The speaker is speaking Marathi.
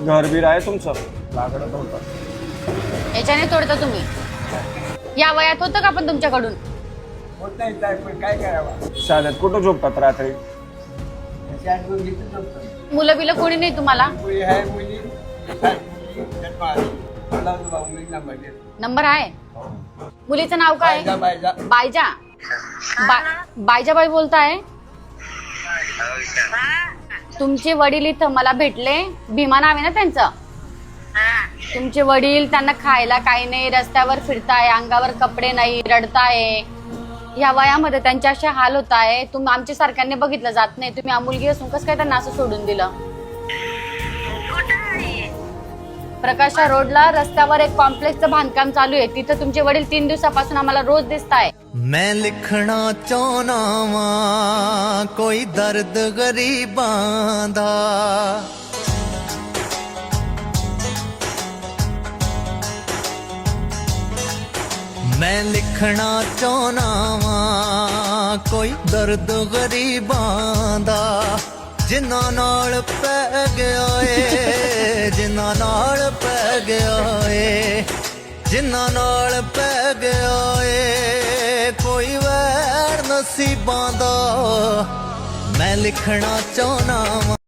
घरबीर आहे तुमचं? लाकडं तोडतात. याच्याने तोडता तुम्ही? या वयात होतं का पण तुमच्याकडून? होत नाही साहेब, पण काय करावं? शाळेत कुठं झोपतात रात्री? शाळेत मग इथं झोपतो. मुलं बिलं कोणी नाही तुम्हाला? मुली आहे, मुली आहेत, मुली जन्म आली. मला तो भाऊ मुलींना म्हणजे नंबर आहे? मुलीचं नाव काय? बायजा बायजा. बायजा. बायजाबाई बोलताय? तुमचे वडील इथं मला भेटले. भीमा नाव आहे ना त्यांचं? तुमचे वडील, त्यांना खायला काही नाही, रस्त्यावर फिरताय, अंगावर कपडे नाही, रडताय. या वयामध्ये त्यांचे असे हाल होत आहे. तुम्ही आमच्या सारख्यांनी बघितलं जात नाही. तुम्ही मुलगी असून कसं काय त्यांना असं सोडून दिलं? प्रकाशा रोडला रस्त्यावर एक कॉम्प्लेक्सचं बांधकाम चालू आहे. तिथं तुमचे वडील 3 दिवसापासून आम्हाला रोज दिसताय. मैं लिखना चाहना वा कोई दर्द गरीबां दा, मैं लिखना चाहना वा कोई दर्द गरीबां दा, जिन्हां नाल पै गया ए, जिन्हां नाल पै गया ए, जिन्हां नाल पै गया ए, कोई वैर नसीबां दा, मैं लिखना चाहना वा।